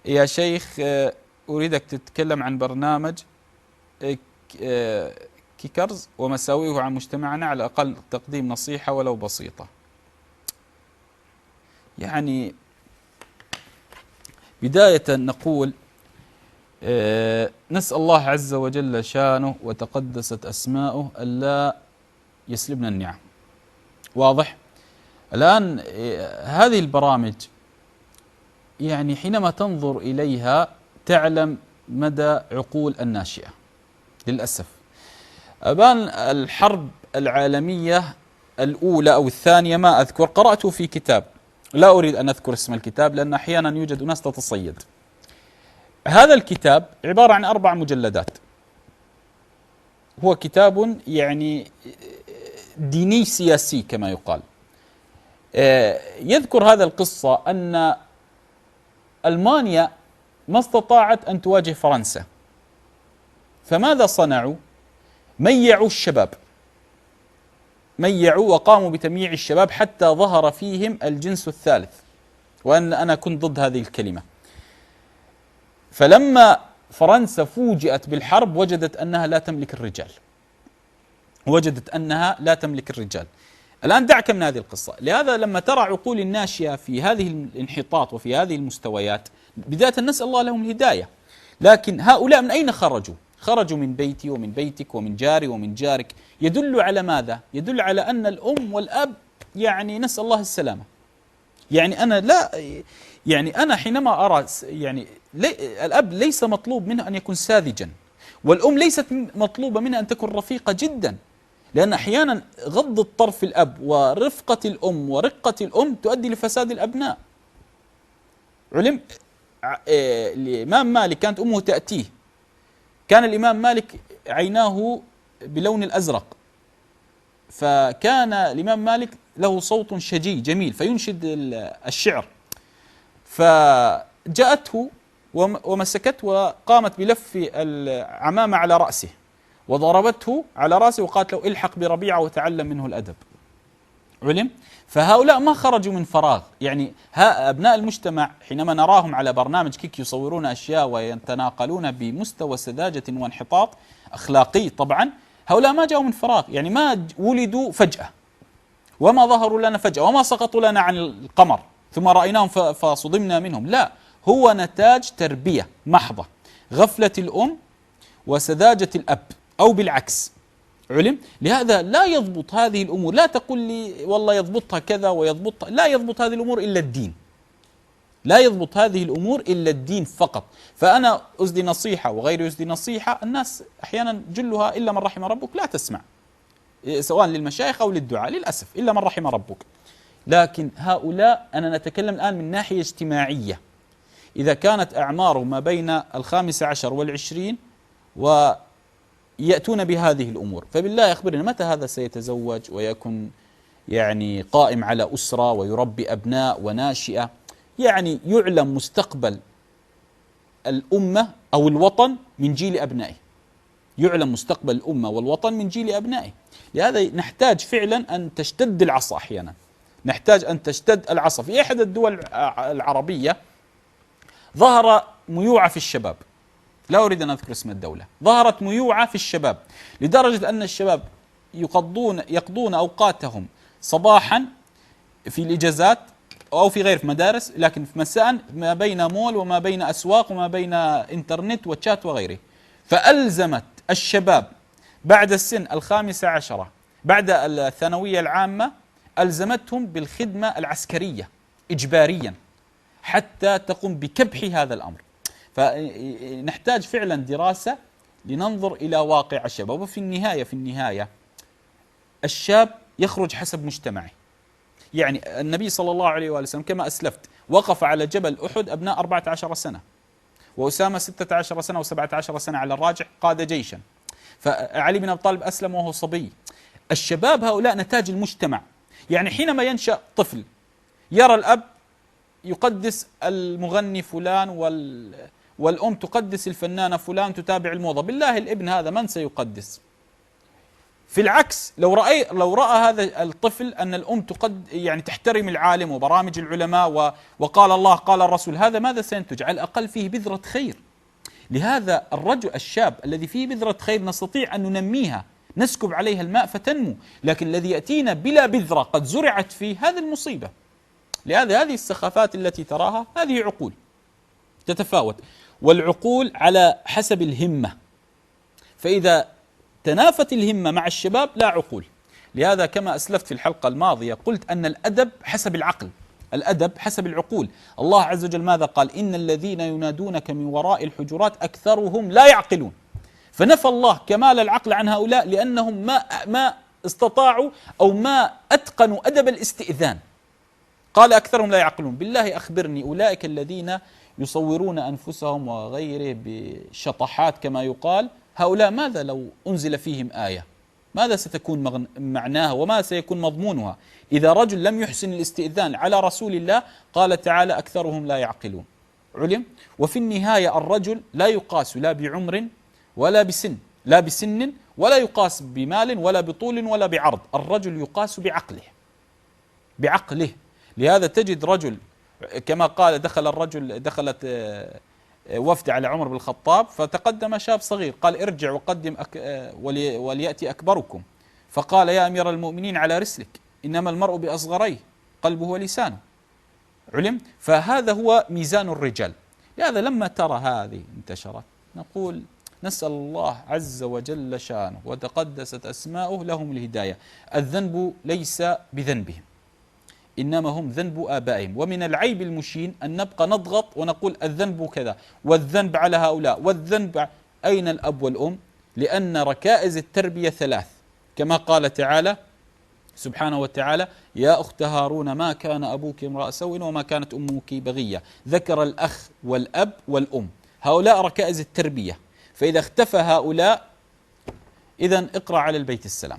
يا شيخ، أريدك تتكلم عن برنامج كيكرز ومساوئه عن مجتمعنا، على الأقل تقديم نصيحة ولو بسيطة. يعني بداية نقول نسأل الله عز وجل شانه وتقدست أسماؤه ألا يسلبنا النعم. واضح؟ الآن هذه البرامج يعني حينما تنظر إليها تعلم مدى عقول الناشئة. للأسف أبان الحرب العالمية الأولى أو الثانية ما أذكر، قرأته في كتاب، لا أريد أن أذكر اسم الكتاب لأن أحيانا يوجد ناس تتصيد. هذا الكتاب عبارة عن 4 مجلدات، هو كتاب يعني ديني سياسي كما يقال. يذكر هذا القصة أن ألمانيا ما استطاعت أن تواجه فرنسا، فماذا صنعوا؟ ميعوا الشباب، ميعوا وقاموا بتمييع الشباب حتى ظهر فيهم الجنس الثالث، وأن أنا كنت ضد هذه الكلمة. فلما فرنسا فوجئت بالحرب وجدت أنها لا تملك الرجال، وجدت أنها لا تملك الرجال. الآن دعك من هذه القصة. لهذا لما ترى عقول الناشئة في هذه الانحطاط وفي هذه المستويات، بداية نسأل الله لهم الهداية، لكن هؤلاء من أين خرجوا؟ خرجوا من بيتي ومن بيتك ومن جاري ومن جارك. يدل على ماذا؟ يدل على أن الأم والأب يعني نسأل الله السلامة. يعني أنا لا يعني أنا حينما أرى يعني الأب ليس مطلوب منه أن يكون ساذجا، والأم ليست مطلوبة منها أن تكون رفيقة جدا، لأن أحيانا غض الطرف الأب ورفقة الأم ورقة الأم تؤدي لفساد الأبناء. علم الإمام مالك كانت أمه تأتيه، كان الإمام مالك عيناه بلون الأزرق، فكان الإمام مالك له صوت شجي جميل فينشد الشعر، فجاءته ومسكته وقامت بلف العمامة على رأسه وضربته على رأسه وقالت له الحق بربيعة وتعلم منه الأدب. علم؟ فهؤلاء ما خرجوا من فراغ. يعني أبناء المجتمع حينما نراهم على برنامج كيك يصورون أشياء ويتناقلون بمستوى سذاجة وانحطاط أخلاقي، طبعا هؤلاء ما جاءوا من فراغ، يعني ما ولدوا فجأة وما ظهروا لنا فجأة وما سقطوا لنا عن القمر ثم رأيناهم فصدمنا منهم. لا، هو نتاج تربية محضة، غفلة الأم وسذاجة الأب أو بالعكس. علم؟ لهذا لا يضبط هذه الأمور. لا تقول لي والله يضبطها كذا ويضبطها، لا يضبط هذه الأمور إلا الدين، لا يضبط هذه الأمور إلا الدين فقط. فأنا أسدي نصيحة وغيري يسدي نصيحة، الناس أحيانا جلها إلا من رحم ربك لا تسمع، سواء للمشايخ أو للدعاء، للأسف إلا من رحم ربك. لكن هؤلاء أنا نتكلم الآن من ناحية اجتماعية، إذا كانت أعمارهم ما بين 15 و20 ويأتون بهذه الأمور، فبالله أخبرنا متى هذا سيتزوج ويكون يعني قائم على أسرة ويربي أبناء وناشئة؟ يعني يعلم مستقبل الأمة أو الوطن من جيل أبنائه، يعلم مستقبل الأمة والوطن من جيل أبنائه. لهذا نحتاج فعلا أن تشتد العصا، أحيانا نحتاج أن تشتد العصا. في أحد الدول العربية ظهر ميوعة في الشباب، لا أريد أن أذكر اسم الدولة، ظهرت ميوعة في الشباب لدرجة أن الشباب يقضون أوقاتهم صباحا في الإجازات أو في غير في مدارس، لكن في مساء ما بين مول وما بين أسواق وما بين إنترنت وشات وغيره. فألزمت الشباب بعد السن 15 بعد الثانوية العامة، ألزمتهم بالخدمة العسكرية إجباريا حتى تقوم بكبح هذا الأمر. فنحتاج فعلا دراسة لننظر إلى واقع الشباب. وفي النهاية الشاب يخرج حسب مجتمعه. يعني النبي صلى الله عليه وآله وسلم كما أسلفت وقف على جبل أحد أبناء 14 سنة، وأسامة 16 سنة و17 سنة على الراجح قاد جيشا، فعلي بن أبي طالب أسلم وهو صبي. الشباب هؤلاء نتاج المجتمع. يعني حينما ينشأ طفل يرى الأب يقدس المغني فلان والأم تقدس الفنانة فلان، تتابع الموضة، بالله الابن هذا من سيقدس؟ في العكس لو رأى هذا الطفل أن الأم يعني تحترم العالم وبرامج العلماء وقال الله قال الرسول، هذا ماذا سينتج؟ على الأقل فيه بذرة خير. لهذا الرجل الشاب الذي فيه بذرة خير نستطيع أن ننميها، نسكب عليها الماء فتنمو، لكن الذي يأتينا بلا بذرة قد زرعت فيه هذه المصيبة. لهذا هذه السخافات التي تراها هذه عقول تتفاوت، والعقول على حسب الهمة، فإذا تنافت الهمة مع الشباب لا عقول. لهذا كما أسلفت في الحلقة الماضية قلت أن الأدب حسب العقل، الأدب حسب العقول. الله عز وجل ماذا قال؟ إن الذين ينادونك من وراء الحجرات أكثرهم لا يعقلون. فنفى الله كمال العقل عن هؤلاء لأنهم ما استطاعوا أو ما أتقنوا أدب الاستئذان. قال أكثرهم لا يعقلون. بالله أخبرني، أولئك الذين يصورون أنفسهم وغيره بشطحات كما يقال، هؤلاء ماذا لو أنزل فيهم آية؟ ماذا ستكون معناها وما سيكون مضمونها؟ إذا رجل لم يحسن الاستئذان على رسول الله قال تعالى أكثرهم لا يعقلون. علم. وفي النهاية الرجل لا يقاس لا بعمر ولا بسن، لا بسن ولا يقاس بمال ولا بطول ولا بعرض، الرجل يقاس بعقله. لهذا تجد رجل كما قال دخلت وفد على عمر بن الخطاب، فتقدم شاب صغير قال ارجع وقدم وليأتي أكبركم، فقال يا أمير المؤمنين على رسلك، إنما المرء بأصغريه قلبه ولسانه. علم. فهذا هو ميزان الرجال. لهذا لما ترى هذه انتشرت نقول نسأل الله عز وجل شانه وتقدست أسماؤه لهم الهداية. الذنب ليس بذنبهم، إنما هم ذنب آبائهم. ومن العيب المشين أن نبقى نضغط ونقول الذنب كذا والذنب على هؤلاء والذنب. أين الأب والأم؟ لأن ركائز التربية ثلاث، كما قال تعالى سبحانه وتعالى يا أخت هارون ما كان أبوك امرأ سوء وما كانت أمك بغية. ذكر الأخ والأب والأم، هؤلاء ركائز التربية، فإذا اختفى هؤلاء إذن اقرأ على البيت السلام.